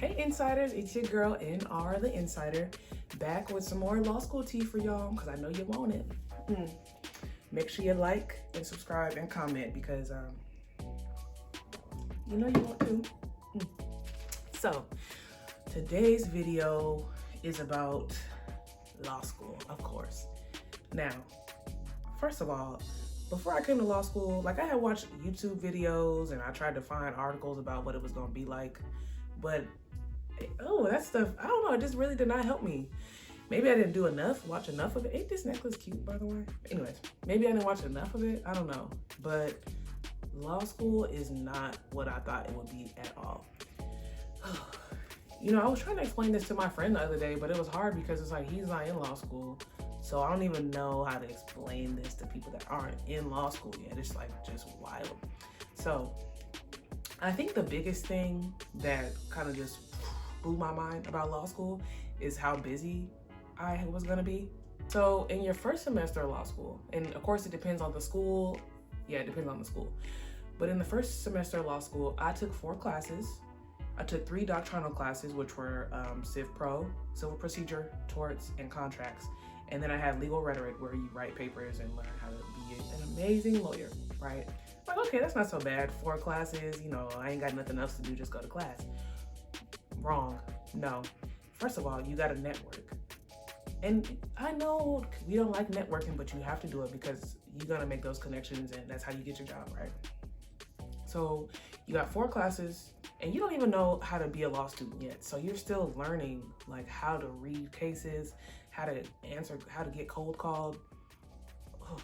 Hey insiders, it's your girl NR the Insider, back with some more law school tea for y'all because I know you want it. Make sure you like and subscribe and comment because you know you want to. So today's video is about law school, of course. Now, first of all, before I came to law school, like I had watched YouTube videos and I tried to find articles about what it was gonna be like, but that stuff, I don't know, it just really did not help me. Maybe I didn't do enough, watch enough of it. Ain't this necklace cute, by the way? Anyways, maybe I didn't watch enough of it, I don't know. But law school is not what I thought it would be at all. You know, I was trying to explain this to my friend the other day, but it was hard because it's like, he's not in law school. So I don't even know how to explain this to people that aren't in law school yet. It's like just wild. So I think the biggest thing that kind of just blew my mind about law school is how busy I was gonna be. So in your first semester of law school, and of course it depends on the school. Yeah, it depends on the school. But in the first semester of law school, I took 4 classes. I took 3 doctrinal classes, which were Civ Pro, Civil Procedure, Torts, and Contracts. And then I had legal rhetoric, where you write papers and learn how to be an amazing lawyer, right? Like, okay, that's not so bad. 4 classes, you know, I ain't got nothing else to do, just go to class. Wrong, no. First of all, you gotta network. And I know we don't like networking, but you have to do it because you're gonna make those connections and that's how you get your job, right? So you got 4 classes and you don't even know how to be a law student yet. So you're still learning like how to read cases, how to answer, how to get cold called. Oh,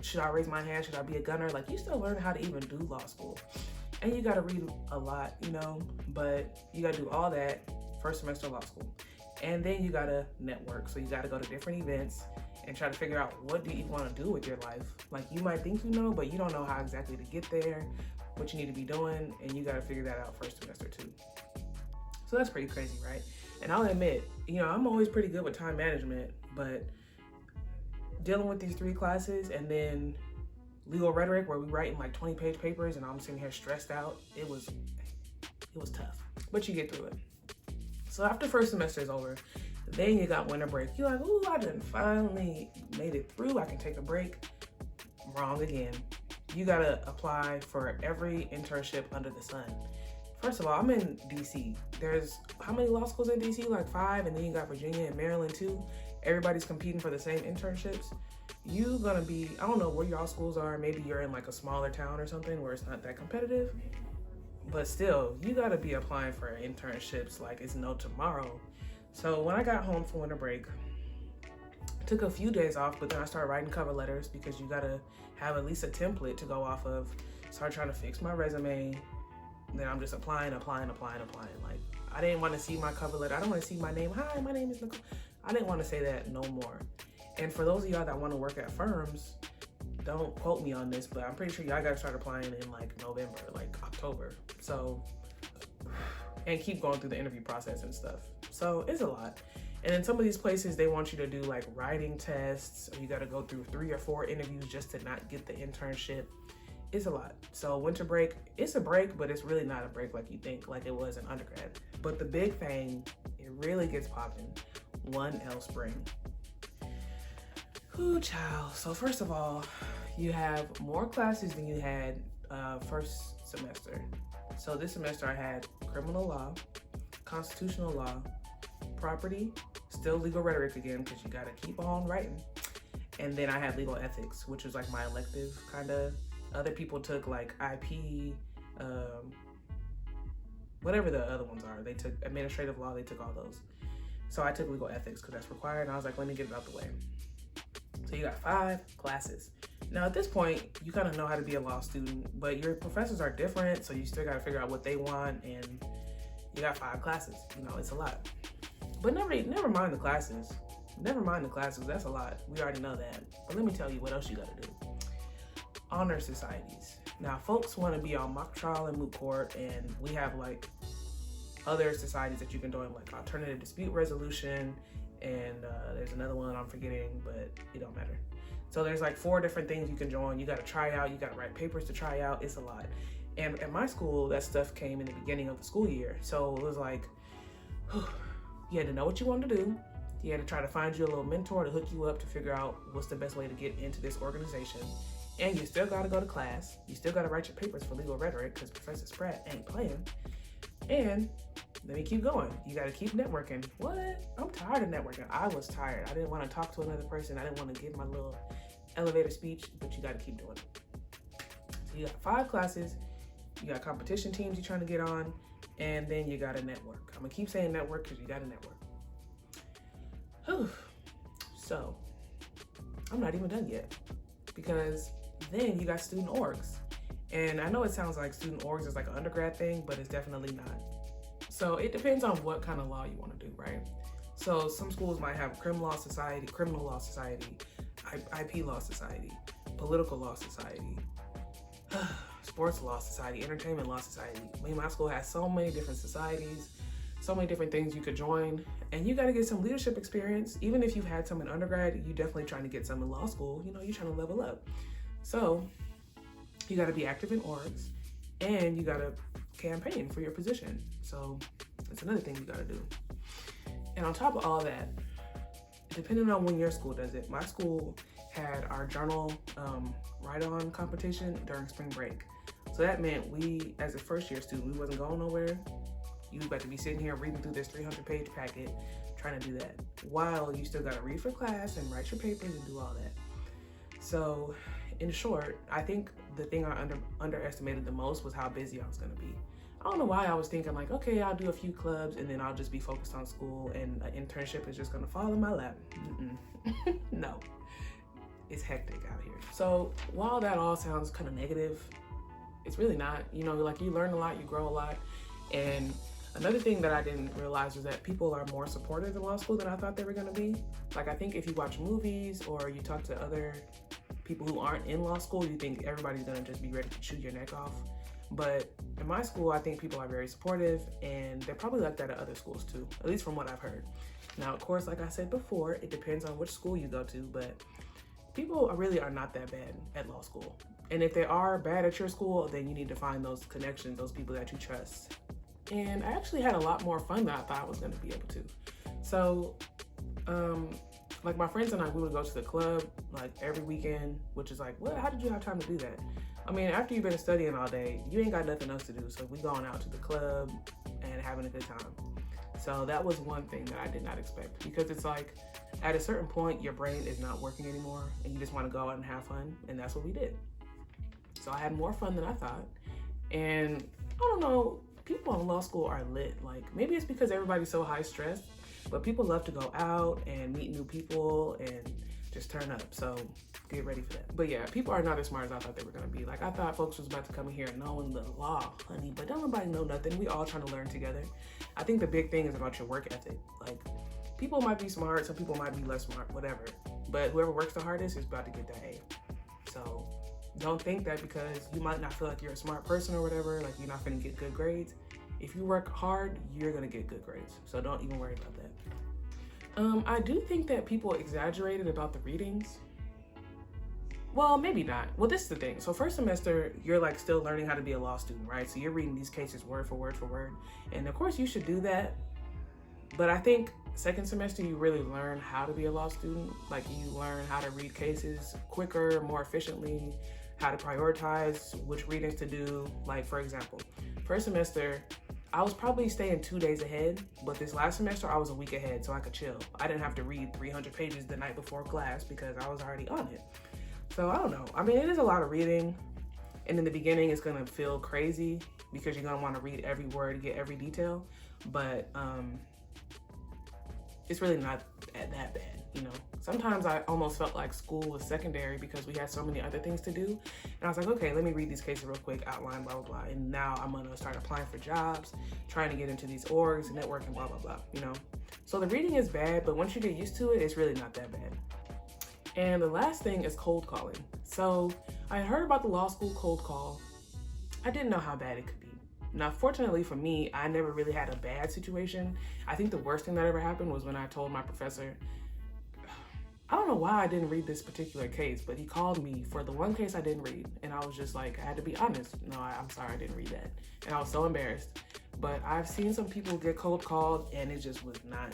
should I raise my hand? Should I be a gunner? Like, you still learn how to even do law school. And you gotta read a lot, you know, but you gotta do all that first semester of law school. And then you gotta network. So you gotta go to different events and try to figure out what do you wanna do with your life. Like, you might think you know, but you don't know how exactly to get there, what you need to be doing, and you gotta figure that out first semester too. So that's pretty crazy, right? And I'll admit, you know, I'm always pretty good with time management, but dealing with these 3 classes and then legal rhetoric, where we writing like 20-page papers and I'm sitting here stressed out, it was tough, but you get through it. So after first semester is over, then you got winter break. You're like, ooh, I done finally made it through. I can take a break. Wrong again. You gotta apply for every internship under the sun. First of all, I'm in DC. There's how many law schools in DC? Like 5, and then you got Virginia and Maryland too. Everybody's competing for the same internships. You gonna be, I don't know where your schools are. Maybe you're in like a smaller town or something where it's not that competitive. But still, you gotta be applying for internships like it's no tomorrow. So when I got home for winter break, I took a few days off, but then I started writing cover letters because you gotta have at least a template to go off of. Start trying to fix my resume. Then I'm just applying. Like, I didn't want to see my cover letter. I don't want to see my name. Hi, my name is Nicole. I didn't want to say that no more. And for those of y'all that want to work at firms, don't quote me on this, but I'm pretty sure y'all gotta start applying in like November, like October. So, and keep going through the interview process and stuff. So it's a lot. And in some of these places, they want you to do like writing tests, or you gotta go through 3 or 4 interviews just to not get the internship. It's a lot. So winter break, it's a break, but it's really not a break like you think, like it was in undergrad. But the big thing, it really gets popping, 1L spring. Ooh, child. So first of all, you have more classes than you had first semester. So this semester I had criminal law, constitutional law, property, still legal rhetoric again, because you gotta keep on writing. And then I had legal ethics, which was like my elective kind of. Other people took like IP, whatever the other ones are. They took administrative law, they took all those. So I took legal ethics because that's required. And I was like, let me get it out the way. So you got 5 classes. Now at this point, you kind of know how to be a law student, but your professors are different. So you still got to figure out what they want. And you got 5 classes, you know, it's a lot. But never mind the classes. Never mind the classes, that's a lot. We already know that. But let me tell you what else you got to do. Honor societies. Now folks want to be on mock trial and moot court, and we have like other societies that you can join, like alternative dispute resolution, and there's another one I'm forgetting, but it don't matter. So there's like 4 different things you can join. You got to try out, you got to write papers to try out. It's a lot. And at my school, that stuff came in the beginning of the school year. So it was like, You had to know what you wanted to do. You had to try to find you a little mentor to hook you up to figure out what's the best way to get into this organization. And you still got to go to class. You still got to write your papers for legal rhetoric because Professor Spratt ain't playing. And let me keep going. You got to keep networking. What? I'm tired of networking. I was tired. I didn't want to talk to another person. I didn't want to give my little elevator speech, but you got to keep doing it. So you got 5 classes. You got competition teams you're trying to get on. And then you got to network. I'm going to keep saying network because you got to network. Whew. So I'm not even done yet, because then you got student orgs. And I know it sounds like student orgs is like an undergrad thing, but it's definitely not. So it depends on what kind of law you want to do, right? So some schools might have criminal law society, IP law society, political law society, sports law society, entertainment law society. I mean, my school has so many different societies, so many different things you could join, and you got to get some leadership experience. Even if you've had some in undergrad, you definitely trying to get some in law school. You know, you're trying to level up. So you got to be active in orgs, and you got to campaign for your position. So that's another thing you got to do. And on top of all that, depending on when your school does it, my school had our journal write-on competition during spring break. So that meant we, as a first year student, we wasn't going nowhere. You got to be sitting here reading through this 300-page packet, trying to do that, while you still got to read for class and write your papers and do all that. So in short, I think the thing I underestimated the most was how busy I was going to be. I don't know why I was thinking like, okay, I'll do a few clubs and then I'll just be focused on school and an internship is just going to fall in my lap. No, it's hectic out here. So while that all sounds kind of negative, it's really not. You know, like, you learn a lot, you grow a lot. And another thing that I didn't realize was that people are more supportive in law school than I thought they were going to be. Like, I think if you watch movies or you talk to other people who aren't in law school, you think everybody's going to just be ready to chew your neck off. But in my school, I think people are very supportive, and they're probably like that at other schools too, at least from what I've heard. Now, of course, like I said before, it depends on which school you go to, but people really are not that bad at law school. And if they are bad at your school, then you need to find those connections, those people that you trust. And I actually had a lot more fun than I thought I was going to be able to. So, like, my friends and I, we would go to the club like every weekend, which is like, what? How did you have time to do that? I mean, after you've been studying all day, you ain't got nothing else to do. So we going out to the club and having a good time. So that was one thing that I did not expect, because it's like, at a certain point, your brain is not working anymore and you just want to go out and have fun. And that's what we did. So I had more fun than I thought. And I don't know, people in law school are lit. Like, maybe it's because everybody's so high stressed, but people love to go out and meet new people and just turn up. So get ready for that. But yeah, people are not as smart as I thought they were going to be. Like, I thought folks was about to come in here knowing the law, honey, but don't nobody know nothing. We all trying to learn together. I think the big thing is about your work ethic. Like, people might be smart, some people might be less smart, whatever. But whoever works the hardest is about to get that A. So don't think that because you might not feel like you're a smart person or whatever, like you're not gonna get good grades. If you work hard, you're gonna get good grades. So don't even worry about that. I do think that people exaggerated about the readings. Well, maybe not. Well, this is the thing. So first semester, you're like still learning how to be a law student, right? So you're reading these cases word for word for word. And of course you should do that. But I think second semester, you really learn how to be a law student. Like, you learn how to read cases quicker, more efficiently, how to prioritize which readings to do. Like, for example, first semester, I was probably staying 2 days ahead, but this last semester I was a week ahead, so I could chill. I didn't have to read 300 pages the night before class because I was already on it. So I don't know. I mean, it is a lot of reading, and in the beginning it's gonna feel crazy because you're gonna want to read every word, get every detail, but it's really not that bad, you know? Sometimes I almost felt like school was secondary because we had so many other things to do. And I was like, okay, let me read these cases real quick, outline, blah, blah, blah. And now I'm gonna start applying for jobs, trying to get into these orgs, networking, blah, blah, blah, you know? So the reading is bad, but once you get used to it, it's really not that bad. And the last thing is cold calling. So I heard about the law school cold call. I didn't know how bad it could be. Now, fortunately for me, I never really had a bad situation. I think the worst thing that ever happened was when I told my professor, I don't know why I didn't read this particular case, but he called me for the one case I didn't read. And I was just like, I had to be honest. No, I'm sorry, I didn't read that. And I was so embarrassed. But I've seen some people get cold called and it was not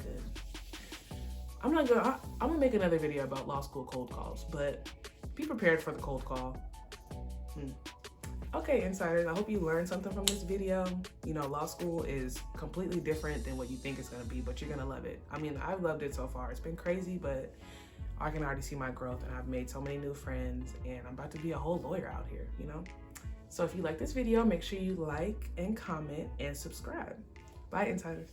good. I'm gonna make another video about law school cold calls, but be prepared for the cold call. Okay, insiders, I hope you learned something from this video. You know, law school is completely different than what you think it's gonna be, but you're gonna love it. I mean, I've loved it so far. It's been crazy, but I can already see my growth, and I've made so many new friends, and I'm about to be a whole lawyer out here, you know? So if you like this video, make sure you like and comment and subscribe. Bye, insiders.